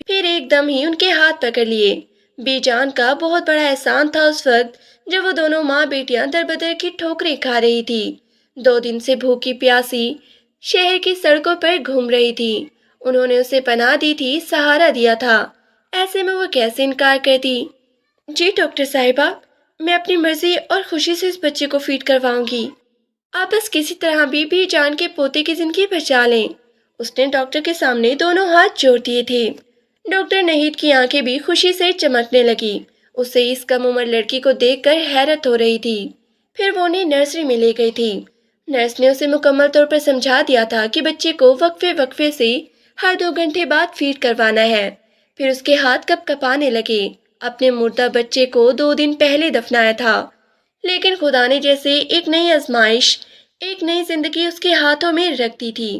پھر ایک دم ہی ان کے ہاتھ پکڑ لیے۔ بی جان کا بہت بڑا احسان تھا اس وقت جب وہ دونوں ماں بیٹیاں در بدر کی ٹھوکریں کھا رہی تھی، 2 دن سے بھوکی پیاسی شہر کی سڑکوں پر گھوم رہی تھی۔ انہوں نے اسے پناہ دی تھی، سہارا دیا تھا، ایسے میں وہ کیسے انکار کرتی؟ جی ڈاکٹر صاحبہ، میں اپنی مرضی اور خوشی سے اس بچے کو فیڈ کرواؤں گی، آپ بس کسی طرح بھی جان کے پوتے کی زندگی بچا لیں۔ اس نے ڈاکٹر کے سامنے دونوں ہاتھ جوڑ دیے تھے۔ ڈاکٹر نہید کی آنکھیں بھی خوشی سے چمکنے لگی، اسے اس کم عمر لڑکی کو دیکھ کر حیرت ہو رہی تھی۔ پھر وہ انہیں نرسری میں لے گئی تھی۔ نرس نے اسے مکمل طور پر سمجھا دیا تھا کہ بچے کو وقفے وقفے سے ہر 2 گھنٹے بعد فیڈ کروانا ہے۔ پھر اس کے ہاتھ کپ کپانے لگے۔ اپنے مردہ بچے کو 2 دن پہلے دفنایا تھا، لیکن خدا نے جیسے ایک نئی آزمائش، ایک نئی زندگی اس کے ہاتھوں میں رکھ دی تھی۔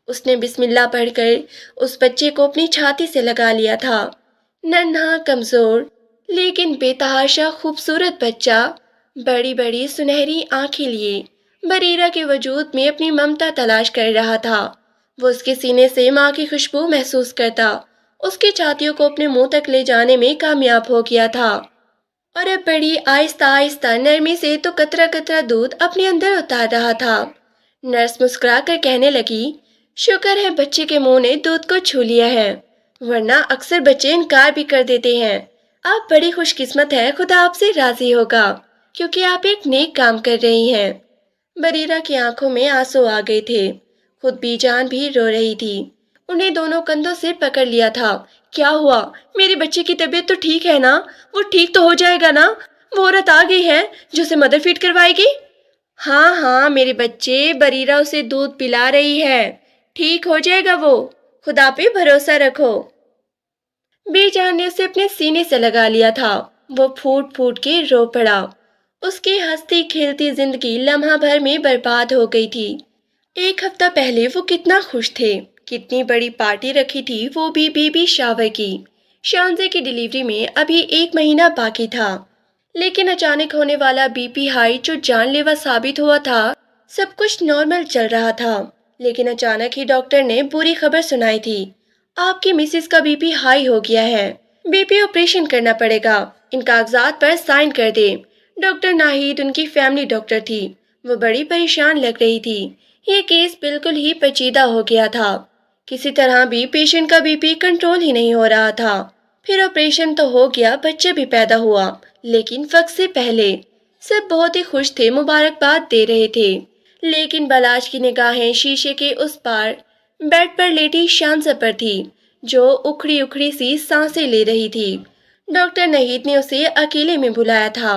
اس نے بسم اللہ پڑھ کر اس بچے کو اپنی چھاتی سے لگا لیا تھا۔ ننھا، کمزور لیکن بے تحاشا خوبصورت بچہ، بڑی بڑی سنہری آنکھیں لیے بریرہ کے وجود میں اپنی ممتا تلاش کر رہا تھا۔ وہ اس کے سینے سے ماں کی خوشبو محسوس کرتا، اس کی چھاتیوں کو اپنے منہ تک لے جانے میں کامیاب ہو گیا تھا، اور اب بڑی آہستہ آہستہ نرمی سے تو قطرہ قطرہ دودھ اپنے اندر اتار رہا تھا۔ نرس مسکرا کر کہنے لگی، شکر ہے بچے کے منہ نے دودھ کو چھو لیا ہے، ورنہ اکثر بچے انکار بھی کر دیتے ہیں۔ آپ بڑی خوش قسمت ہے، خدا آپ سے راضی ہوگا کیونکہ آپ ایک نیک کام کر رہی ہیں۔ بریرہ کی آنکھوں میں آنسو آ گئے تھے، خود بی جان بھی رو رہی تھی۔ انہیں دونوں کندھوں سے پکڑ لیا تھا۔ کیا ہوا؟ میرے بچے کی طبیعت تو ٹھیک ہے نا؟ وہ ٹھیک تو ہو جائے گا نا؟ وہ عورت آ گئی ہے جو اسے مدر فیڈ کروائے گی؟ ہاں ہاں میرے بچے، بریرہ اسے دودھ پلا رہی ہے، ٹھیک ہو جائے گا وہ، خدا پہ بھروسہ رکھو۔ بی جان نے اسے اپنے سینے سے لگا لیا تھا۔ وہ پھوٹ پھوٹ کے رو پڑا۔ اس کی ہنستی کھیلتی زندگی لمحہ بھر میں برباد ہو گئی تھی۔ ایک ہفتہ پہلے وہ کتنا خوش تھے، کتنی بڑی پارٹی رکھی تھی، وہ بھی بیبی شاور کی۔ شانزے کی ڈیلیوری میں ابھی 1 مہینہ باقی تھا، لیکن اچانک ہونے والا بی پی ہائی جو جان لیوا ثابت ہوا تھا۔ سب کچھ نارمل چل رہا تھا، لیکن اچانک ہی ڈاکٹر نے بری خبر سنائی تھی، آپ کی مسز کا بی پی ہائی ہو گیا ہے، بی پی آپریشن کرنا پڑے گا، ان کاغذات پر سائن کر دے۔ ڈاکٹر ناہید ان کی فیملی ڈاکٹر تھی، وہ بڑی پریشان لگ رہی تھی۔ یہ کیس بالکل ہی پیچیدہ ہو گیا تھا، کسی طرح بھی پیشنٹ کا بی پی کنٹرول ہی نہیں ہو رہا تھا۔ پھر آپریشن تو ہو گیا، بچہ بھی پیدا ہوا، لیکن وقت سے پہلے۔ سب بہت ہی خوش تھے، مبارکباد دے رہے تھے، لیکن بلاش کی نگاہیں شیشے کے اس پار بیڈ پر لیٹی شانزہ پر تھی، جو اکھڑی اکھڑی سی سانسیں لے رہی تھی۔ ڈاکٹر نہید نے اسے اکیلے میں بلایا تھا۔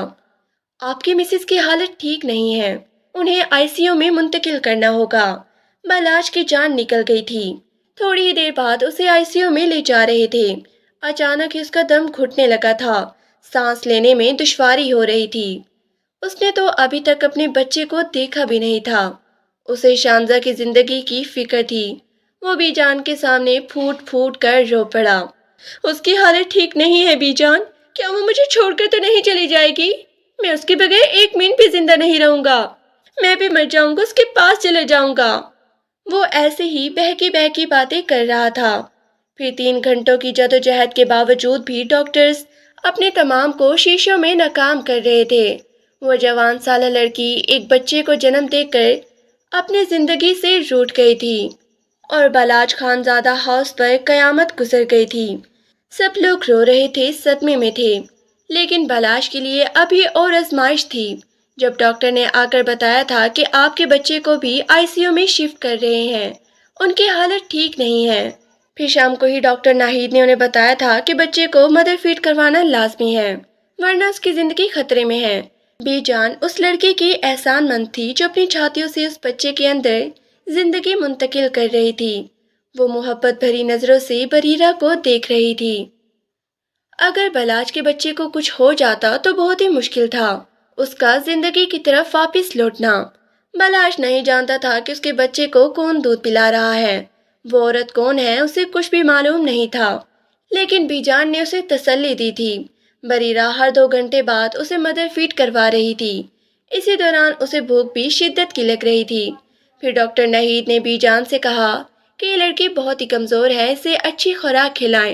آپ کی مسز کی حالت ٹھیک نہیں ہے، انہیں آئی سی یو میں منتقل کرنا ہوگا۔ بلاش کی جان نکل گئی تھی۔ تھوڑی ہی دیر بعد اسے آئی سی یو میں لے جا رہے تھے۔ اچانک ہی اس کا دم گھٹنے لگا تھا، سانس لینے میں دشواری ہو رہی تھی۔ اس نے تو ابھی تک اپنے بچے کو دیکھا بھی نہیں تھا، اسے شانزہ کی زندگی کی فکر تھی۔ وہ بی جان کے سامنے پھوٹ پھوٹ کر رو پڑا۔ اس کی حالت ٹھیک نہیں ہے بی جان، کیا وہ مجھے چھوڑ کر تو نہیں چلی جائے گی؟ میں اس کے بغیر 1 منٹ بھی زندہ نہیں رہوں گا، میں بھی مر جاؤں گا، اس کے پاس چلے جاؤں گا۔ وہ ایسے ہی بہکی بہکی باتیں کر رہا تھا۔ پھر 3 گھنٹوں کی جدوجہد کے باوجود بھی ڈاکٹرز اپنے تمام کوششوں میں ناکام کر رہے تھے۔ وہ جوان سالہ لڑکی ایک بچے کو جنم دے کر اپنی زندگی سے روٹھ گئی تھی، اور بلاج خانزادہ ہاؤس پر قیامت گزر گئی تھی۔ سب لوگ رو رہے تھے، صدمے میں تھے، لیکن بلاش کے لیے ابھی اور آزمائش تھی۔ جب ڈاکٹر نے آ کر بتایا تھا کہ آپ کے بچے کو بھی آئی سی یو میں شفٹ کر رہے ہیں، ان کی حالت ٹھیک نہیں ہے۔ پھر شام کو ہی ڈاکٹر ناہید نے انہیں بتایا تھا کہ بچے کو مدر فیڈ کروانا لازمی ہے، ورنہ اس کی زندگی خطرے میں ہے۔ بی جان اس لڑکی کی احسان مند تھی جو اپنی چھاتیوں سے اس بچے کے اندر زندگی منتقل کر رہی تھی۔ وہ محبت بھری نظروں سے بریرہ کو دیکھ رہی تھی۔ اگر بلاج کے بچے کو کچھ ہو جاتا تو بہت ہی مشکل تھا اس کا زندگی کی طرف واپس لوٹنا۔ بلاش نہیں جانتا تھا کہ اس کے بچے کو کون دودھ پلا رہا ہے، وہ عورت کون ہے، اسے کچھ بھی معلوم نہیں تھا، لیکن بی جان نے اسے تسلی دی تھی۔ بریرہ ہر 2 گھنٹے بعد اسے مدر فیڈ کروا رہی تھی، اسی دوران اسے بھوک بھی شدت کی لگ رہی تھی۔ پھر ڈاکٹر نہید نے بی جان سے کہا کہ یہ لڑکی بہت ہی کمزور ہے، اسے اچھی خوراک کھلائیں،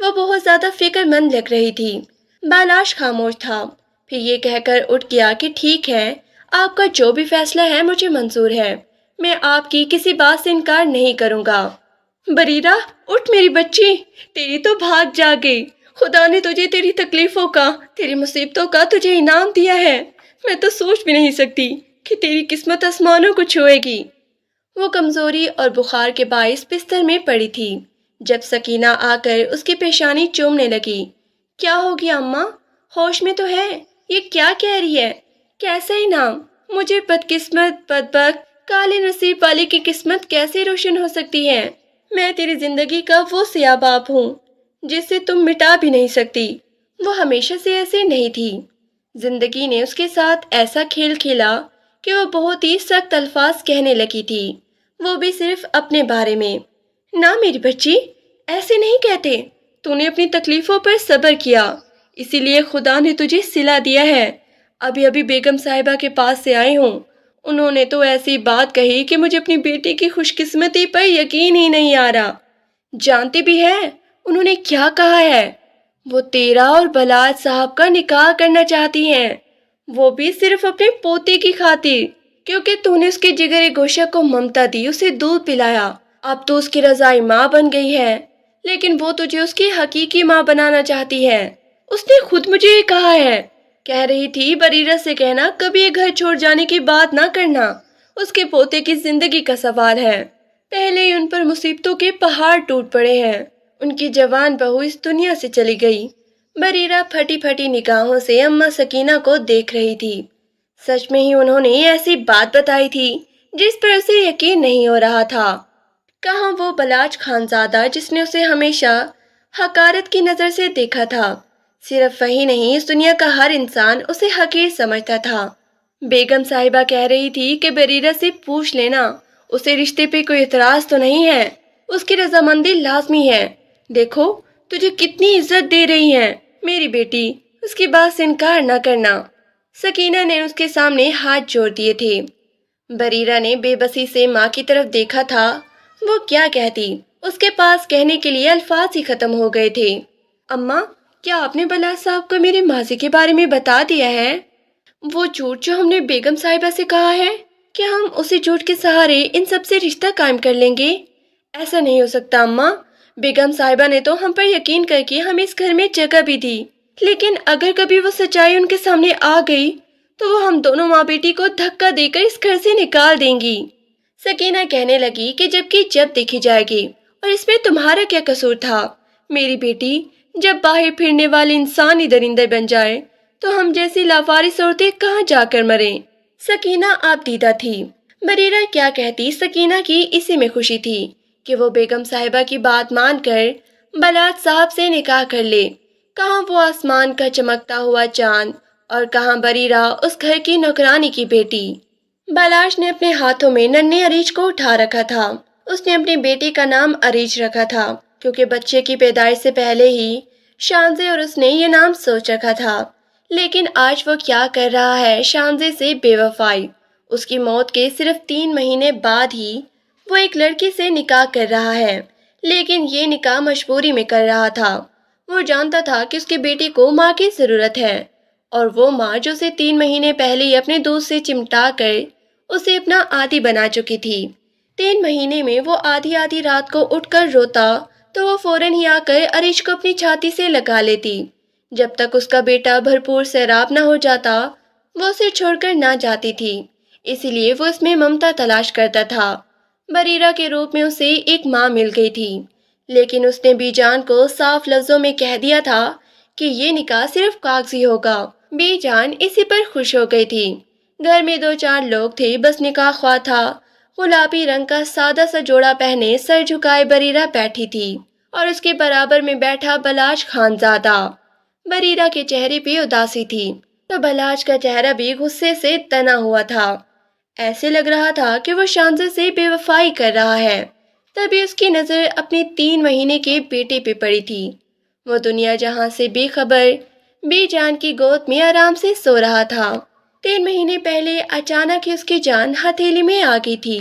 وہ بہت زیادہ فکر مند لگ رہی تھی۔ بالاش خاموش تھا، پھر یہ کہہ کر اٹھ گیا کہ ٹھیک ہے، آپ کا جو بھی فیصلہ ہے مجھے منظور ہے، میں آپ کی کسی بات سے انکار نہیں کروں گا۔ بریرہ، اٹھ میری بچی، تیری تو بھاگ جاگ گئی۔ خدا نے تجھے تیری تکلیفوں کا، تیری مصیبتوں کا تجھے انعام دیا ہے۔ میں تو سوچ بھی نہیں سکتی کہ تیری قسمت آسمانوں کو چھوئے گی۔ وہ کمزوری اور بخار کے باعث بستر میں پڑی تھی جب سکینہ آ کر اس کی پیشانی چومنے لگی۔ کیا ہو گیا اماں؟ ہوش میں تو ہے؟ یہ کیا کہہ رہی ہے؟ کیسا انعام؟ مجھے بدقسمت، بدبخت، کالے نصیب والے کی قسمت کیسے روشن ہو سکتی ہے؟ میں تیری زندگی کا وہ سیاہ باپ ہوں جسے تم مٹا بھی نہیں سکتی۔ وہ ہمیشہ سے ایسے نہیں تھی۔ زندگی نے اس کے ساتھ ایسا کھیل کھیلا کہ وہ بہت ہی سخت الفاظ کہنے لگی تھی، وہ بھی صرف اپنے بارے میں۔ نہ میری بچی، ایسے نہیں کہتے۔ تو نے اپنی تکلیفوں پر صبر کیا، اسی لیے خدا نے تجھے صلہ دیا ہے۔ ابھی ابھی بیگم صاحبہ کے پاس سے آئے ہوں، انہوں نے تو ایسی بات کہی کہ مجھے اپنی بیٹی کی خوش قسمتی پر یقین ہی نہیں آ رہا۔ جانتے بھی ہے انہوں نے کیا کہا ہے؟ وہ تیرا اور بلال صاحب کا نکاح کرنا چاہتی ہیں، وہ بھی صرف اپنے پوتے کی خاطر، کیونکہ تو نے اس کے جگر گوشہ کو ممتا دی، اسے دودھ پلایا۔ اب تو اس کی رضائی ماں بن گئی ہے، لیکن وہ تجھے اس کی حقیقی ماں بنانا چاہتی ہے۔ اس نے خود مجھے یہ کہا ہے، کہہ رہی تھی بریرہ سے کہنا کبھی یہ گھر چھوڑ جانے کی بات نہ کرنا، اس کے پوتے کی زندگی کا سوال ہے۔ پہلے ہی ان پر مصیبتوں کے پہاڑ ٹوٹ پڑے ہیں، ان کی جوان بہو اس دنیا سے چلی گئی۔ بریرہ پھٹی پھٹی نگاہوں سے اماں سکینہ کو دیکھ رہی تھی۔ سچ میں ہی انہوں نے ایسی بات بتائی تھی جس پر اسے یقین نہیں ہو رہا تھا۔ کہاں وہ بلاچ خانزادہ جس نے اسے ہمیشہ حقارت کی نظر سے دیکھا تھا؟ صرف وہی نہیں، اس دنیا کا ہر انسان اسے حقیر سمجھتا تھا۔ بیگم صاحبہ کہہ رہی تھی کہ بریرہ سے پوچھ لینا، اسے رشتے پہ کوئی اعتراض تو نہیں ہے، اس کی رضامندی لازمی ہے۔ دیکھو تجھے کتنی عزت دے رہی ہیں میری بیٹی، اس کی بات سے انکار نہ کرنا۔ سکینہ نے اس کے سامنے ہاتھ جوڑ دیے تھے۔ بریرہ نے بے بسی سے ماں کی طرف دیکھا تھا، وہ کیا کہتی، اس کے پاس کہنے کے لیے الفاظ ہی ختم ہو گئے تھے۔ اماں، کیا آپ نے بلال صاحب کو میرے ماضی کے بارے میں بتا دیا ہے؟ وہ جھوٹ جو ہم نے بیگم صاحبہ سے کہا ہے، کیا ہم اسی جھوٹ کے سہارے ان سب سے رشتہ قائم کر لیں گے؟ ایسا نہیں ہو سکتا اماں، بیگم صاحبہ نے تو ہم پر یقین کر کے ہمیں اس گھر میں جگہ بھی دی، لیکن اگر کبھی وہ سچائی ان کے سامنے آ گئی تو وہ ہم دونوں ماں بیٹی کو دھکا دے کر اس گھر سے نکال دیں گی۔ سکینہ کہنے لگی کہ جب دیکھی جائے گی، اور اس میں تمہارا کیا قصور تھا؟ میری بیٹی، جب باہر پھرنے والے انسان ہی درندے بن جائے تو ہم جیسی لاوارث عورتیں کہاں جا کر مریں؟ سکینہ آپ دیدہ تھی، بریرہ کیا کہتی، سکینہ کی اسی میں خوشی تھی کہ وہ بیگم صاحبہ کی بات مان کر بلال صاحب سے نکاح کر لے۔ کہاں وہ آسمان کا چمکتا ہوا چاند، اور کہاں بریرہ اس گھر کی نوکرانی کی بیٹی۔ بالاش نے اپنے ہاتھوں میں ننھے عریج کو اٹھا رکھا تھا۔ اس نے اپنی بیٹی کا نام عریج رکھا تھا کیونکہ بچے کی پیدائش سے پہلے ہی شانزے اور اس نے یہ نام سوچ رکھا تھا۔ لیکن آج وہ کیا کر رہا ہے؟ شانزے سے بے وفائی۔ اس کی موت کے صرف 3 مہینے بعد ہی وہ ایک لڑکی سے نکاح کر رہا ہے، لیکن یہ نکاح مجبوری میں کر رہا تھا۔ وہ جانتا تھا کہ اس کی بیٹی کو ماں کی ضرورت ہے، اور وہ ماں جو اسے 3 مہینے پہلے ہی اپنے دودھ سے چمٹا کر اسے اپنا عادی بنا چکی تھی۔ 3 مہینے میں وہ آدھی آدھی رات کو اٹھ کر روتا تو وہ فوراً ہی آ کر عریش کو اپنی چھاتی سے لگا لیتی۔ جب تک اس کا بیٹا بھرپور سیراب نہ ہو جاتا وہ اسے چھوڑ کر نہ جاتی تھی، اسی لیے وہ اس میں ممتا تلاش کرتا تھا۔ بریرہ کے روپ میں اسے ایک ماں مل گئی تھی، لیکن اس نے بی جان کو صاف لفظوں میں کہہ دیا تھا کہ یہ نکاح صرف کاغذی ہوگا۔ بی جان اسی پر خوش ہو گئی تھی۔ گھر میں 2-4 لوگ تھے، بس نکاح خواہ تھا۔ گلابی رنگ کا سادہ سا جوڑا پہنے سر جھکائے بریرہ بیٹھی تھی، اور اس کے برابر میں بیٹھا بلاش خانزادہ۔ بریرہ کے چہرے پہ اداسی تھی تو بلاش کا چہرہ بھی غصے سے تنا ہوا تھا۔ ایسے لگ رہا تھا کہ وہ شانزے سے بے وفائی کر رہا ہے۔ تبھی اس کی نظر اپنے 3 مہینے کے بیٹے پہ پڑی تھی۔ وہ دنیا جہاں سے بے خبر بی جان کی گود میں آرام سے سو رہا تھا۔ 3 مہینے پہلے اچانک ہی اس کی جان ہتھیلی میں آ گئی تھی،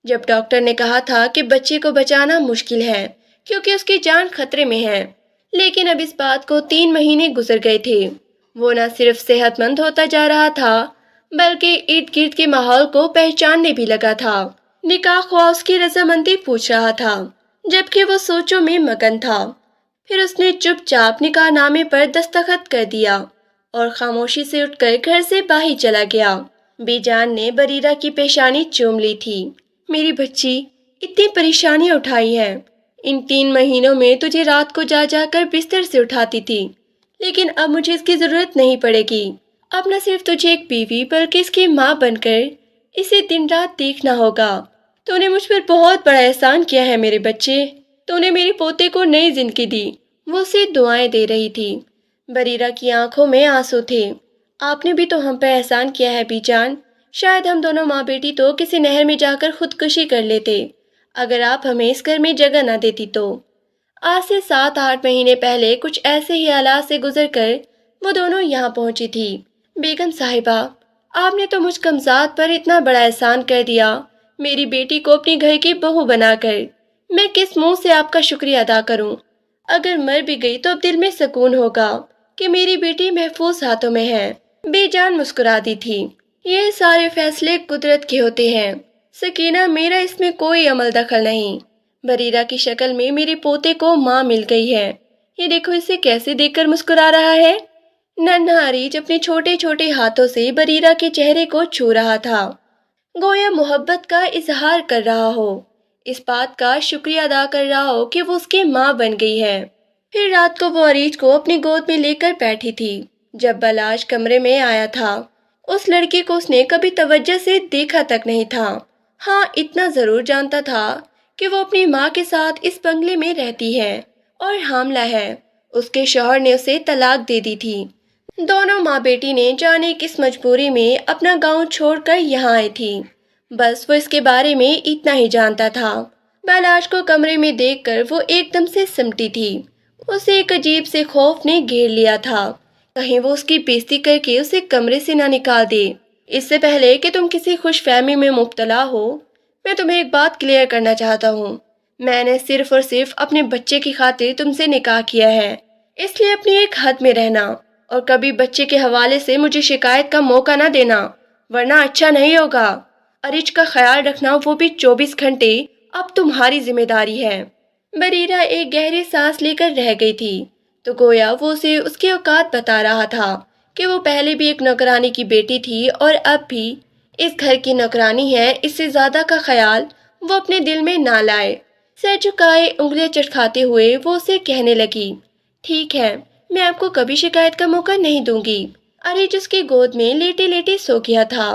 جب ڈاکٹر نے کہا تھا کہ بچے کو بچانا مشکل ہے کیونکہ اس کی جان خطرے میں ہے۔ لیکن اب اس بات کو 3 مہینے گزر گئے تھے۔ وہ نہ صرف صحت مند ہوتا جا رہا تھا بلکہ ارد گرد کے ماحول کو پہچاننے بھی لگا تھا۔ نکاح خواہ اس کی رضامندی پوچھ رہا تھا جبکہ وہ سوچوں میں مگن تھا۔ پھر اس نے چپ چاپ نکاح نامے پر دستخط کر دیا اور خاموشی سے اٹھ کر گھر سے باہر چلا گیا۔ بی جان نے بریرہ کی پیشانی چوم لی تھی۔ میری بچی، اتنی پریشانیاں اٹھائی ہیں۔ ان 3 مہینوں میں تجھے رات کو جا جا کر بستر سے اٹھاتی تھی، لیکن اب مجھے اس کی ضرورت نہیں پڑے گی۔ اب نہ صرف تجھے ایک بیوی بلکہ اس کی ماں بن کر اسے دن رات دیکھنا ہوگا۔ تو نے مجھ پر بہت بڑا احسان کیا ہے میرے بچے۔ تو نے میرے پوتے کو نئی زندگی دی۔ وہ اسے دعائیں دے رہی تھی۔ بریرہ کی آنکھوں میں آنسو تھے۔ آپ نے بھی تو ہم پہ احسان کیا ہے بی جان۔ شاید ہم دونوں ماں بیٹی تو کسی نہر میں جا کر خودکشی کر لیتے اگر آپ ہمیں اس گھر میں جگہ نہ دیتی تو۔ آج سے 7-8 مہینے پہلے کچھ ایسے ہی حالات سے گزر کر وہ دونوں یہاں پہنچی تھی۔ بیگم صاحبہ، آپ نے تو مجھ کمزاد پر اتنا بڑا احسان کر دیا، میری بیٹی کو اپنی گھر کی بہو بنا کر۔ میں کس منہ سے آپ کا شکریہ ادا کروں؟ اگر مر بھی گئی تو اب دل میں سکون ہوگا کہ میری بیٹی محفوظ ہاتھوں میں ہے۔ بی جان مسکرا دی تھی۔ یہ سارے فیصلے قدرت کے ہوتے ہیں سکینہ، میرا اس میں کوئی عمل دخل نہیں۔ بریرہ کی شکل میں میرے پوتے کو ماں مل گئی ہے۔ یہ دیکھو اسے کیسے دیکھ کر مسکرا رہا ہے۔ ننھا اریج اپنے چھوٹے چھوٹے ہاتھوں سے بریرہ کے چہرے کو چھو رہا تھا، گویا محبت کا اظہار کر رہا ہو، اس بات کا شکریہ ادا کر رہا ہو کہ وہ اس کی ماں بن گئی ہے۔ پھر رات کو وہ اریج کو اپنی گود میں لے کر بیٹھی تھی۔ جب بلاش کمرے میں آیا تھا اس لڑکی کو اس نے کبھی توجہ سے دیکھا تک نہیں تھا۔ ہاں اتنا ضرور جانتا تھا کہ وہ اپنی ماں کے ساتھ اس بنگلے میں رہتی ہے اور حاملہ ہے۔ اس کے شوہر نے اسے طلاق دے دی تھی۔ دونوں ماں بیٹی نے جانے کس مجبوری میں اپنا گاؤں چھوڑ کر یہاں آئی تھی۔ بس وہ اس کے بارے میں اتنا ہی جانتا تھا۔ بلاش کو کمرے میں دیکھ کر وہ ایک دم سے سمٹی تھی۔ اسے ایک عجیب سے خوف نے گھیر لیا تھا، کہیں وہ اس کی بےزتی کر کے اسے کمرے سے نہ نکال دے۔ اس سے پہلے کہ تم کسی خوش فہمی میں مبتلا ہو، میں تمہیں ایک بات کلیئر کرنا چاہتا ہوں۔ میں نے صرف اور صرف اپنے بچے کی خاطر تم سے نکاح کیا ہے، اس لیے اپنی ایک حد میں رہنا اور کبھی بچے کے حوالے سے مجھے شکایت کا موقع نہ دینا، ورنہ اچھا نہیں ہوگا۔ اریج کا خیال رکھنا، وہ بھی 24 گھنٹے، اب تمہاری ذمہ داری ہے۔ بریرہ ایک گہری سانس لے کر رہ گئی تھی، تو گویا وہ اسے اس کے اوقات بتا رہا تھا کہ وہ پہلے بھی ایک نوکرانی کی بیٹی تھی اور اب بھی اس گھر کی نوکرانی ہے۔ اس سے زیادہ کا خیال وہ اپنے دل میں نہ لائے۔ سر جھکائے انگلیاں چٹکھاتے ہوئے وہ اسے کہنے لگی، ٹھیک ہے، میں آپ کو کبھی شکایت کا موقع نہیں دوں گی۔ اریج اس کی گود میں لیٹے لیٹے سو گیا تھا۔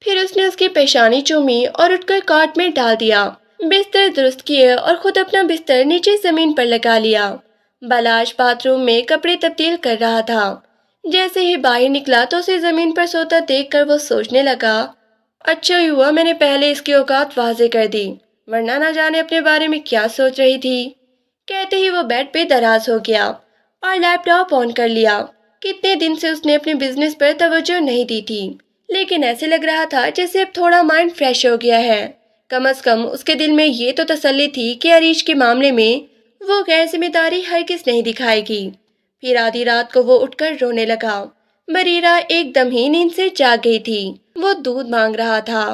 پھر اس نے اس کی پیشانی چومی اور اٹھ کر کاٹ میں ڈال دیا، بستر درست کیے اور خود اپنا بستر نیچے زمین پر لگا لیا۔ بلاش باتھ روم میں کپڑے تبدیل کر رہا تھا۔ جیسے ہی باہر نکلا تو اسے زمین پر سوتا دیکھ کر وہ سوچنے لگا، اچھا ہی ہوا میں نے پہلے اس کی اوقات واضح کر دی، ورنہ نہ جانے اپنے بارے میں کیا سوچ رہی تھی۔ کہتے ہی وہ بیڈ پہ دراز ہو گیا اور لیپ ٹاپ آن کر لیا۔ کتنے دن سے اس نے اپنے بزنس پر توجہ نہیں دی تھی، لیکن ایسے لگ رہا تھا جیسے اب تھوڑا مائنڈ فریش ہو گیا ہے۔ کم از کم اس کے دل میں یہ تو تسلی تھی کہ اریج کے معاملے میں وہ غیر ذمہ داری ہرگز نہیں دکھائے گی۔ پھر آدھی رات کو وہ اٹھ کر رونے لگا۔ بریرہ ایک دم ہی نیند سے جاگ گئی تھی۔ وہ دودھ مانگ رہا تھا۔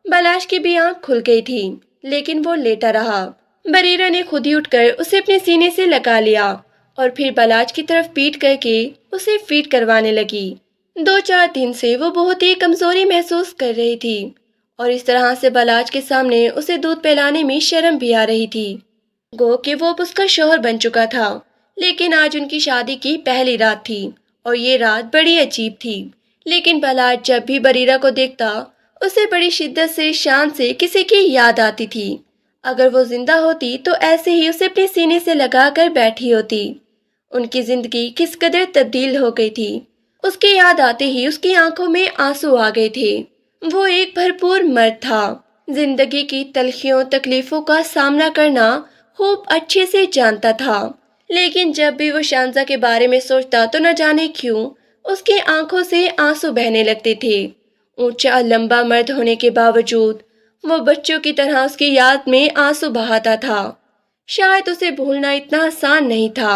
بلاش کی بھی آنکھ کھل گئی تھی، لیکن وہ لیٹا رہا۔ بریرہ نے خود ہی اٹھ کر اسے اپنے سینے سے لگا لیا اور پھر بلاش کی طرف پیٹ کر کے اسے فیڈ کروانے لگی۔ 2-4 دن سے وہ بہت ہی کمزوری محسوس کر رہی تھی اور اس طرح سے بلاش کے سامنے اسے دودھ پلانے میں شرم بھی آ رہی تھی، گو کہ وہ اب اس کا شوہر بن چکا تھا۔ لیکن آج ان کی شادی کی پہلی رات تھی اور یہ رات بڑی عجیب تھی۔ لیکن بلاش جب بھی بریرہ کو دیکھتا اسے بڑی شدت سے، شان سے کسی کی یاد آتی تھی۔ اگر وہ زندہ ہوتی تو ایسے ہی اسے اپنے سینے سے لگا کر بیٹھی ہوتی۔ ان کی زندگی کس قدر تبدیل ہو گئی تھی۔ اس کی یاد آتے ہی اس کی آنکھوں میں آنسو آ گئے تھے۔ وہ ایک بھرپور مرد تھا، زندگی کی تلخیوں تکلیفوں کا سامنا کرنا خوب اچھے سے جانتا تھا، لیکن جب بھی وہ شانزہ کے بارے میں سوچتا تو نہ جانے کیوں اس کی آنکھوں سے آنسو بہنے لگتے تھے۔ اونچا لمبا مرد ہونے کے باوجود وہ بچوں کی طرح اس کی یاد میں آنسو بہاتا تھا۔ شاید اسے بھولنا اتنا آسان نہیں تھا۔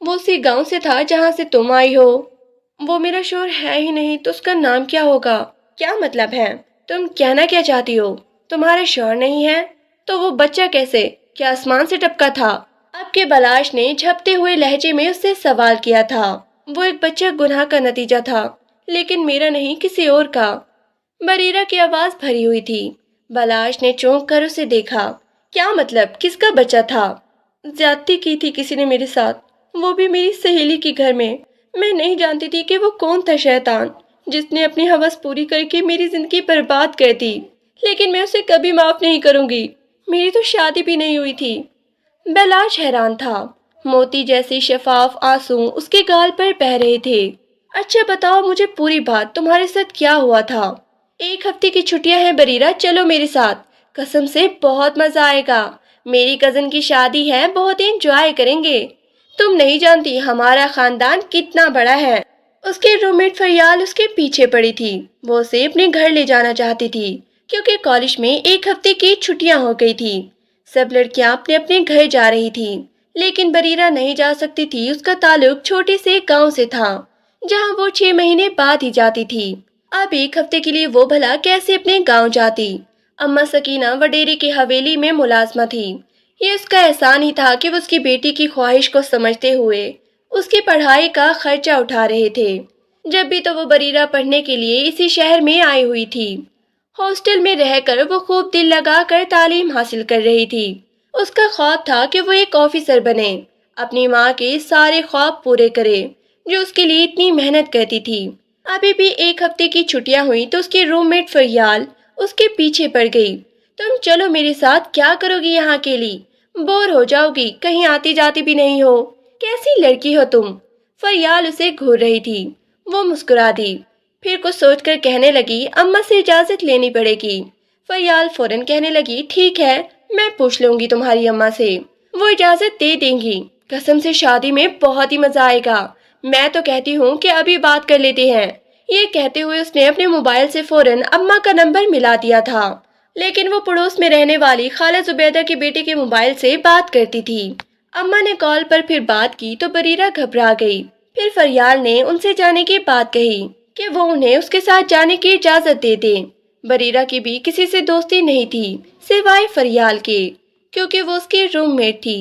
وہ اسی گاؤں سے تھا جہاں سے تم آئی ہو۔ وہ میرا شوہر ہے ہی نہیں تو اس کا نام کیا ہوگا؟ کیا مطلب ہے؟ تم کہنا کیا چاہتی ہو؟ تمہارا شوہر نہیں ہے تو وہ بچہ کیسے؟ کیا آسمان سے ٹپکا تھا؟ اب کے بلاش نے جھپتے ہوئے لہجے میں اس سے سوال کیا تھا۔ وہ ایک بچہ گناہ کا نتیجہ تھا، لیکن میرا نہیں، کسی اور کا۔ بریرہ کی آواز بھری ہوئی تھی۔ بلاش نے چونک کر اسے دیکھا۔ کیا مطلب؟ کس کا بچہ تھا؟ زیادتی کی تھی کسی نے میرے ساتھ، وہ بھی میری سہیلی کے گھر میں۔ میں نہیں جانتی تھی کہ وہ کون تھا شیطان جس نے اپنی ہوس پوری کر کے میری زندگی برباد کر دی، لیکن میں اسے کبھی معاف نہیں کروں گی۔ میری تو شادی بھی نہیں ہوئی تھی۔ بلاش حیران تھا۔ موتی جیسے شفاف آنسو اس کے گال پر بہہ رہے تھے۔ اچھا بتاؤ مجھے پوری بات، تمہارے ساتھ کیا ہوا تھا؟ 1 ہفتے کی چھٹیاں ہیں بریرہ، چلو میرے ساتھ، قسم سے بہت مزہ آئے گا۔ میری کزن کی شادی ہے، بہت انجوائے کریں گے۔ تم نہیں جانتی ہمارا خاندان کتنا بڑا ہے۔ اس کے روم میٹ فریال اس کے پیچھے پڑی تھی۔ وہ اسے اپنے گھر لے جانا چاہتی تھی کیونکہ کالج میں 1 ہفتے کی چھٹیاں ہو گئی تھی۔ سب لڑکیاں اپنے اپنے گھر جا رہی تھی، لیکن بریرہ نہیں جا سکتی تھی۔ اس کا تعلق چھوٹے سے گاؤں سے تھا جہاں وہ 6 مہینے بعد ہی جاتی تھی۔ اب 1 ہفتے کے لیے وہ بھلا کیسے اپنے گاؤں جاتی؟ اماں سکینہ وڈیرے کی حویلی میں ملازمہ تھی۔ یہ اس کا احسان ہی تھا کہ وہ اس کی بیٹی کی خواہش کو سمجھتے ہوئے اس کی پڑھائی کا خرچہ اٹھا رہے تھے۔ جب بھی تو وہ بریرہ پڑھنے کے لیے اسی شہر میں آئی ہوئی تھی۔ ہاسٹل میں رہ کر وہ خوب دل لگا کر تعلیم حاصل کر رہی تھی۔ اس کا خواب تھا کہ وہ ایک آفیسر بنے، اپنی ماں کے سارے خواب پورے کرے جو اس کے لیے اتنی محنت کرتی تھی۔ ابھی بھی 1 ہفتے کی چھٹیاں ہوئی تو اس کے روم میٹ فریال اس کے پیچھے پڑ گئی۔ تم چلو میرے ساتھ، کیا کرو گی یہاں اکیلی؟ بور ہو جاؤ گی، کہیں آتی جاتی بھی نہیں ہو۔ کیسی لڑکی ہو تم؟ فریال اسے گھور رہی تھی۔ وہ مسکرا دی، پھر کچھ سوچ کر کہنے لگی، اماں سے اجازت لینی پڑے گی۔ فریال فوراً کہنے لگی، ٹھیک ہے، میں پوچھ لوں گی تمہاری اماں سے، وہ اجازت دے دیں گی۔ قسم سے شادی میں بہت ہی مزہ آئے گا، میں تو کہتی ہوں کہ ابھی بات کر لیتے ہیں۔ یہ کہتے ہوئے اس نے اپنے موبائل سے فوراً اماں کا نمبر ملا دیا تھا، لیکن وہ پڑوس میں رہنے والی خالہ زبیدہ کے بیٹے کے موبائل سے بات کرتی تھی۔ اماں نے کال پر پھر بات کی تو بریرہ گھبرا گئی۔ پھر فریال نے ان سے جانے کی بات کہی کہ وہ انہیں اس کے ساتھ جانے کی اجازت دے دیں۔ بریرہ کی بھی کسی سے دوستی نہیں تھی سوائے فریال کے، کیونکہ وہ اس کی روم میٹ تھی۔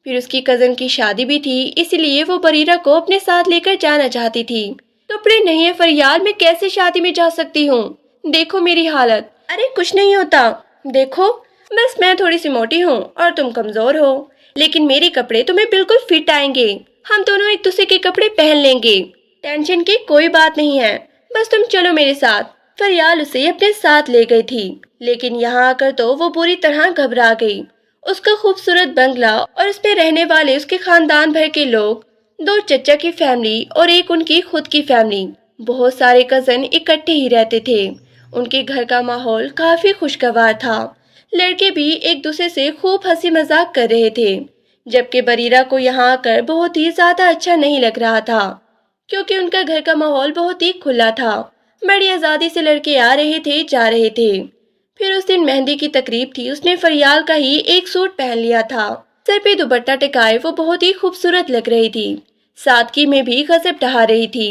پھر اس کی کزن کی شادی بھی تھی، اس لیے وہ بریرہ کو اپنے ساتھ لے کر جانا چاہتی تھی۔ کپڑے نہیں ہے فریال، میں کیسے شادی میں جا سکتی ہوں؟ دیکھو میری حالت۔ ارے کچھ نہیں ہوتا، دیکھو، بس میں تھوڑی سی موٹی ہوں اور تم کمزور ہو، لیکن میرے کپڑے تمہیں بالکل فٹ آئیں گے۔ ہم دونوں ایک دوسرے کے کپڑے پہن لیں گے، ٹینشن کی کوئی بات نہیں ہے، بس تم چلو میرے ساتھ۔ فریال اسے اپنے ساتھ لے گئی تھی، لیکن یہاں آ کر تو وہ بری طرح گھبرا گئی۔ اس کا خوبصورت بنگلہ اور اس پہ رہنے والے اس کے خاندان بھر کے لوگ، 2 چچا کی فیملی اور ایک ان کی خود کی فیملی، بہت سارے کزن اکٹھے ہی رہتے تھے۔ ان کے گھر کا ماحول کافی خوشگوار تھا، لڑکے بھی ایک دوسرے سے خوب ہنسی مذاق کر رہے تھے، جبکہ بریرہ کو یہاں آ کر بہت ہی زیادہ اچھا نہیں لگ رہا تھا، کیونکہ ان کا گھر کا ماحول بہت ہی کھلا تھا۔ بڑی آزادی سے لڑکے آ رہے تھے، جا رہے تھے۔ پھر اس دن مہندی کی تقریب تھی، اس نے فریال کا ہی ایک سوٹ پہن لیا تھا، سر پہ دوپٹہ ٹکائے وہ بہت ہی خوبصورت لگ رہی تھی، سادگی میں بھی غضب ڈھا رہی تھی۔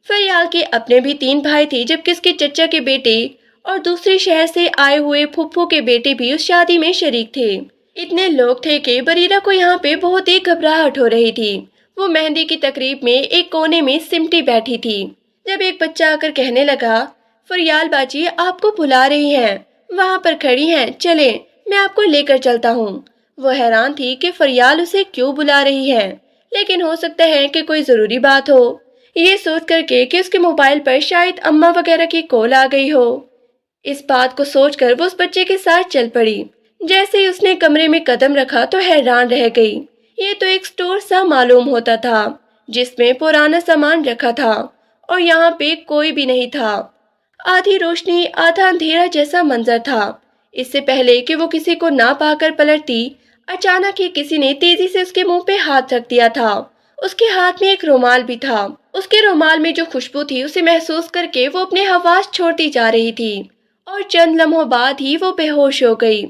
فریال کے اپنے بھی 3 بھائی تھے، جبکہ اس کے چچا کے بیٹے اور دوسرے شہر سے آئے ہوئے پھپھو کے بیٹے بھی اس شادی میں شریک تھے۔ اتنے لوگ تھے کہ بریرہ کو یہاں پہ بہت ہی گھبراہٹ ہو رہی تھی۔ وہ مہندی کی تقریب میں ایک کونے میں سمٹی بیٹھی تھی، جب ایک بچہ آ کر کہنے لگا، فریال باجی آپ کو بلا رہی ہیں، وہاں پر کھڑی ہیں، چلیں میں آپ کو لے کر چلتا ہوں۔ وہ حیران تھی کہ فریال اسے کیوں بلا رہی ہے، لیکن ہو سکتا ہے کہ کوئی ضروری بات ہو، یہ سوچ کر کہ اس کے موبائل پر شاید اماں وغیرہ کی کال آ گئی ہو۔ اس بات کو سوچ کر وہ اس بچے کے ساتھ چل پڑی۔ جیسے ہی اس نے کمرے میں قدم رکھا تو حیران رہ گئی۔ یہ تو ایک سٹور سا معلوم ہوتا تھا جس میں پرانا سامان رکھا تھا، اور یہاں پہ کوئی بھی نہیں تھا۔ آدھی روشنی آدھا اندھیرا جیسا منظر تھا۔ اس سے پہلے کہ وہ کسی کو نہ پا کر پلٹتی، اچانک ہی کسی نے تیزی سے اس کے منہ پہ ہاتھ رکھ دیا تھا۔ اس کے ہاتھ میں ایک رومال بھی تھا۔ اس کے رومال میں جو خوشبو تھی اسے محسوس کر کے وہ اپنے حواس چھوڑتی جا رہی تھی، اور چند لمحوں بعد ہی وہ بے ہوش ہو گئی۔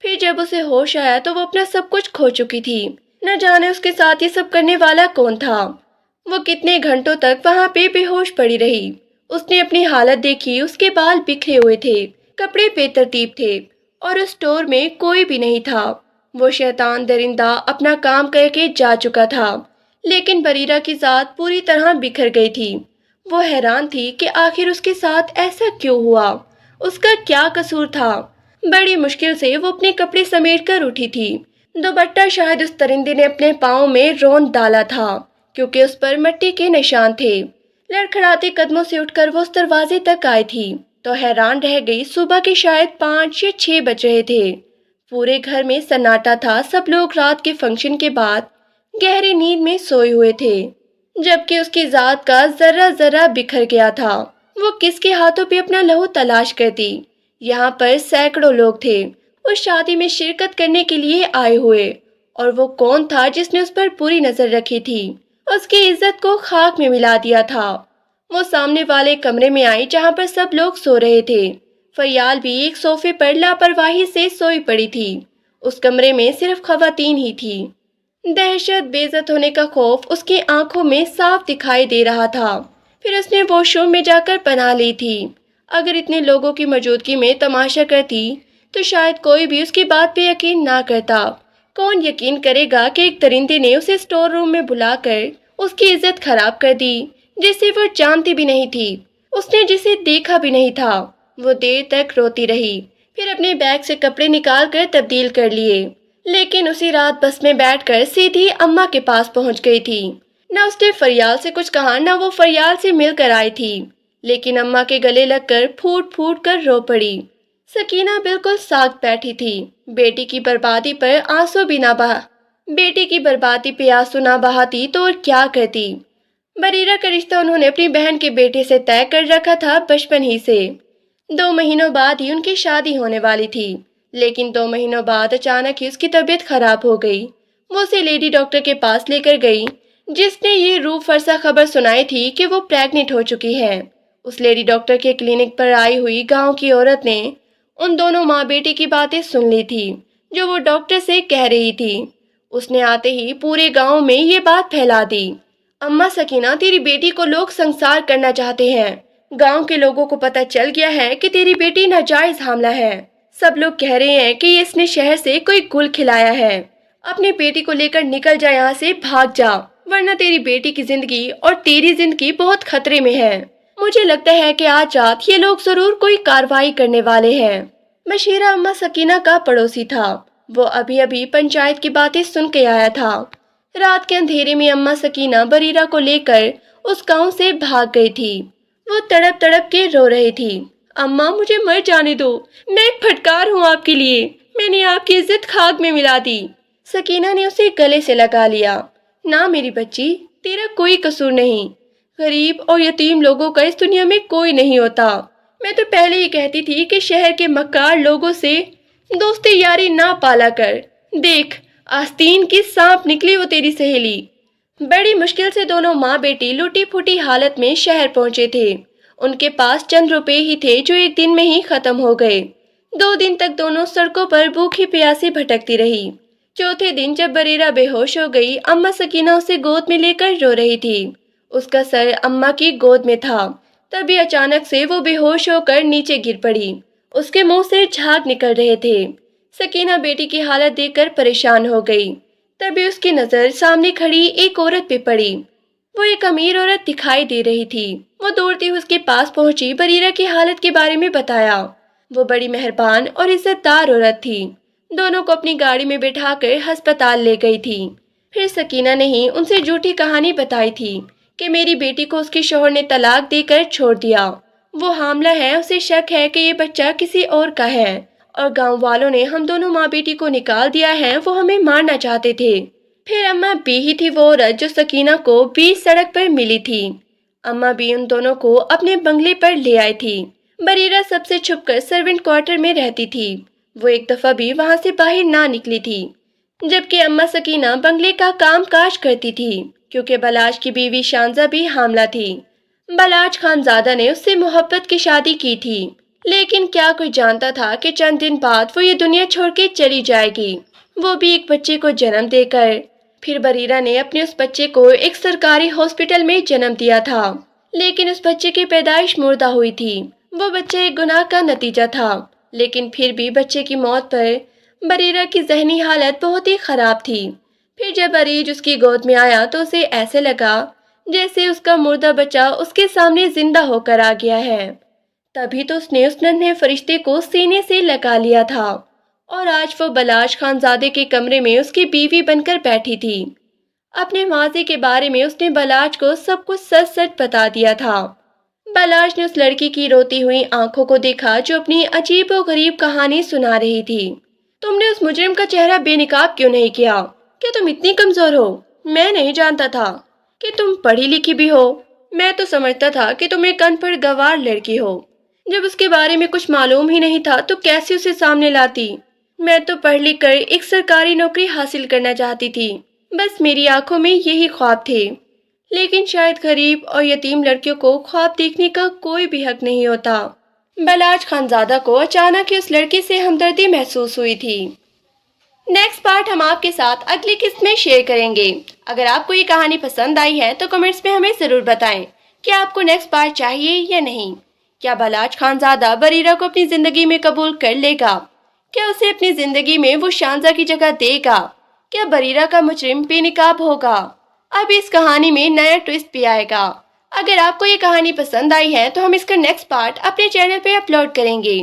پھر جب اسے ہوش آیا تو وہ اپنا سب کچھ کھو چکی تھی، نہ جانے اس کے ساتھ یہ سب کرنے والا کون تھا۔ وہ کتنے گھنٹوں تک وہاں پہ بے ہوش پڑی رہی۔ اس نے اپنی حالت دیکھی، اس کے بال بکھرے ہوئے تھے، کپڑے بے ترتیب تھے اور اس اسٹور میں کوئی بھی نہیں تھا۔ وہ شیطان درندہ اپنا کام کر کے جا چکا تھا، لیکن بریرہ کی ذات پوری طرح بکھر گئی تھی۔ وہ حیران تھی کہ آخر اس کے ساتھ ایسا کیوں ہوا، اس کا کیا قصور تھا۔ بڑی مشکل سے وہ اپنے کپڑے سمیٹ کر اٹھی تھی۔ دوپٹہ شاید اس درندے نے اپنے پاؤں میں روند ڈالا تھا، کیونکہ اس پر مٹی کے نشان تھے۔ لڑکھڑاتے قدموں سے اٹھ کر وہ اس دروازے تک آئی تھی تو حیران رہ گئی۔ صبح کے شاید 5 یا 6 بج رہے تھے۔ پورے گھر میں سناٹا تھا، سب لوگ رات کے فنکشن کے بعد گہری نیند میں سوئے ہوئے تھے، جبکہ اس کی ذات کا ذرہ ذرہ بکھر گیا تھا۔ وہ کس کے ہاتھوں پہ اپنا لہو تلاش کرتی؟ یہاں پر سینکڑوں لوگ تھے اس شادی میں شرکت کرنے کے لیے آئے ہوئے، اور وہ کون تھا جس نے اس پر پوری نظر رکھی تھی، اس کی عزت کو خاک میں ملا دیا تھا۔ وہ سامنے والے کمرے میں آئی جہاں پر سب لوگ سو رہے تھے۔ فیال بھی ایک صوفے پر لاپرواہی سے سوئی پڑی تھی۔ اس کمرے میں صرف خواتین ہی تھی۔ دہشت، بے عزت ہونے کا خوف اس کی آنکھوں میں صاف دکھائی دے رہا تھا۔ پھر اس نے واش روم میں جا کر پناہ لی تھی۔ اگر اتنے لوگوں کی موجودگی میں تماشا کرتی تو شاید کوئی بھی اس کی بات پہ یقین نہ کرتا۔ کون یقین کرے گا کہ ایک درندے نے اسے اسٹور روم میں بلا کر اس کی عزت خراب کر دی، جسے وہ جانتی بھی نہیں تھی، اس نے جسے دیکھا بھی نہیں تھا۔ وہ دیر تک روتی رہی، پھر اپنے بیگ سے کپڑے نکال کر تبدیل کر لیے، لیکن اسی رات بس میں بیٹھ کر سیدھی اماں کے پاس پہنچ گئی تھی۔ نہ اس نے فریال سے کچھ کہا، نہ وہ فریال سے مل کر آئی تھی، لیکن اماں کے گلے لگ کر پھوٹ پھوٹ کر رو پڑی۔ سکینہ بالکل ساکت بیٹھی تھی۔ بیٹی کی بربادی پر آنسو بھی نہ بہا بیٹی کی بربادی پہ آنسو نہ بہاتی تو اور کیا کرتی؟ بریرہ کا رشتہ انہوں نے اپنی بہن کے بیٹے سے طے کر رکھا تھا بچپن ہی سے۔ 2 مہینوں بعد ہی ان کی شادی ہونے والی تھی، لیکن 2 مہینوں بعد اچانک ہی اس کی طبیعت خراب ہو گئی۔ وہ اسے لیڈی ڈاکٹر کے پاس لے کر گئی، جس نے یہ روح فرسا خبر سنائی تھی کہ وہ پریگننٹ ہو چکی ہے۔ اس لیڈی ڈاکٹر کے کلینک پر آئی ہوئی گاؤں کی عورت نے ان دونوں ماں بیٹی کی باتیں سن لی تھی جو وہ ڈاکٹر سے کہہ رہی تھی۔ اس نے آتے ہی پورے گاؤں میں یہ بات پھیلا دی۔ اماں سکینہ، تیری بیٹی کو لوگ سنسار کرنا چاہتے ہیں۔ گاؤں کے لوگوں کو پتہ چل گیا ہے کہ تیری بیٹی ناجائز حاملہ ہے۔ سب لوگ کہہ رہے ہیں کہ اس نے شہر سے کوئی گل کھلایا ہے۔ اپنی بیٹی کو لے کر نکل جا، یہاں سے بھاگ جا، ورنہ تیری بیٹی کی زندگی اور تیری زندگی بہت خطرے میں ہے۔ مجھے لگتا ہے کہ آج رات یہ لوگ ضرور کوئی کارروائی کرنے والے ہیں۔ بشیرہ اماں سکینہ کا پڑوسی تھا۔ وہ ابھی ابھی پنچایت کی باتیں سن کے آیا تھا۔ رات کے اندھیرے میں اماں سکینہ بریرہ کو لے کر اس گاؤں سے بھاگ گئی تھی۔ وہ تڑپ تڑپ کے رو رہی تھی۔ اماں، مجھے مر جانے دو، میں ایک پھٹکار ہوں آپ کے لیے، میں نے آپ کی عزت خاک میں ملا دی۔ سکینہ نے اسے گلے سے لگا لیا۔ نہ میری بچی، تیرا کوئی قصور نہیں۔ غریب اور یتیم لوگوں کا اس دنیا میں کوئی نہیں ہوتا۔ میں تو پہلے ہی کہتی تھی کہ شہر کے مکار لوگوں سے دوستی یاری نہ پالا کر۔ دیکھ، آستین کی سانپ نکلی وہ تیری سہیلی۔ بڑی مشکل سے دونوں ماں بیٹی لوٹی پھوٹی حالت میں شہر پہنچے تھے۔ ان کے پاس چند روپے ہی تھے جو ایک دن میں ہی ختم ہو گئے۔ 2 دن تک دونوں سڑکوں پر بھوکی پیاسی بھٹکتی رہی۔ چوتھے دن جب بریرہ بے ہوش ہو گئی، اماں سکینہ اسے گود میں لے کر رو رہی تھی۔ اس کا سر اماں کی گود میں تھا، تبھی اچانک سے وہ بے ہوش ہو کر نیچے گر پڑی۔ اس کے منہ سے جھاگ نکل رہے تھے۔ سکینہ بیٹی کی حالت دیکھ کر پریشان ہو گئی۔ تبھی اس کی نظر سامنے کھڑی ایک عورت پہ پڑی۔ وہ ایک امیر عورت دکھائی دے رہی تھی۔ وہ دوڑتی ہوئی اس کے پاس پہنچی، بریرہ کی حالت کے بارے میں بتایا۔ وہ بڑی مہربان اور عزت دار عورت تھی۔ دونوں کو اپنی گاڑی میں بٹھا کر ہسپتال لے گئی تھی۔ پھر سکینہ نے ہی ان سے جھوٹی کہانی بتائی تھی کہ میری بیٹی کو اس کے شوہر نے طلاق دے کر چھوڑ دیا، وہ حاملہ ہے، اسے شک ہے کہ یہ بچہ کسی اور کا ہے، اور گاؤں والوں نے ہم دونوں ماں بیٹی کو نکال دیا ہے، وہ ہمیں مارنا چاہتے تھے۔ پھر اماں بی ہی تھی وہ عورت جو سکینہ کو بیچ سڑک پر ملی تھی۔ اماں بی ان دونوں کو اپنے بنگلے پر لے آئی تھی۔ بریرہ سب سے چھپ کر سرونٹ کوارٹر میں رہتی تھی۔ وہ ایک دفعہ بھی وہاں سے باہر نہ نکلی تھی، جبکہ اماں سکینہ بنگلے کا کام کاج کرتی تھی، کیونکہ بلاش کی بیوی شانزہ بھی حاملہ تھی۔ بلاش خانزادہ نے اس سے محبت کی شادی کی تھی، لیکن کیا کوئی جانتا تھا کہ چند دن بعد وہ یہ دنیا چھوڑ کے چلی جائے گی، وہ بھی ایک بچے کو جنم دے کر۔ پھر بریرہ نے اپنے اس بچے کو ایک سرکاری ہاسپٹل میں جنم دیا تھا، لیکن اس بچے کی پیدائش مردہ ہوئی تھی۔ وہ بچہ ایک گناہ کا نتیجہ تھا، لیکن پھر بھی بچے کی موت پر بریرہ کی ذہنی حالت بہت ہی خراب تھی۔ پھر جب عریج اس کی گود میں آیا تو اسے ایسے لگا جیسے اس کا مردہ بچہ اس کے سامنے زندہ ہو کر آ گیا ہے۔ تبھی تو اس نے اس ننھے فرشتے کو سینے سے لگا لیا تھا، اور آج وہ بلاش خانزادے کے کمرے میں اس کی بیوی بن کر بیٹھی تھی۔ اپنے ماضی کے بارے میں اس نے بلاش کو سب کچھ سچ سچ بتا دیا تھا۔ بلاش نے اس لڑکی کی روتی ہوئی آنکھوں کو دیکھا جو اپنی عجیب و غریب کہانی سنا رہی تھی۔ تم نے اس مجرم کا چہرہ بے نقاب کیوں نہیں کیا؟ کیا تم اتنی کمزور ہو؟ میں نہیں جانتا تھا کہ تم پڑھی لکھی بھی ہو۔ میں تو سمجھتا تھا کہ تم ایک ان پڑھ گنوار لڑکی ہو۔ جب اس کے بارے میں کچھ معلوم ہی نہیں تھا تو کیسے اسے سامنے لاتی؟ میں تو پڑھ لکھ کر ایک سرکاری نوکری حاصل کرنا چاہتی تھی، بس میری آنکھوں میں یہی خواب تھے۔ لیکن شاید غریب اور یتیم لڑکیوں کو خواب دیکھنے کا کوئی بھی حق نہیں ہوتا۔ بلاش خانزادہ کو اچانک ہی اس لڑکی سے ہمدردی محسوس ہوئی تھی۔ نیکسٹ پارٹ ہم آپ کے ساتھ اگلی قسط میں شیئر کریں گے۔ اگر آپ کو یہ کہانی پسند آئی ہے تو کمنٹس میں ہمیں ضرور بتائیں کہ آپ کو نیکسٹ پارٹ چاہیے یا نہیں۔ کیا بلاش خانزادہ بریرہ کو اپنی زندگی میں قبول کر لے گا؟ کیا اسے اپنی زندگی میں وہ شانزہ کی جگہ دے گا؟ کیا بریرہ کا مجرم بے نقاب ہوگا؟ اب اس کہانی میں نیا ٹویسٹ بھی آئے گا۔ اگر آپ کو یہ کہانی پسند آئی ہے تو ہم اس کا نیکسٹ پارٹ اپنے چینل پہ اپلوڈ کریں گے۔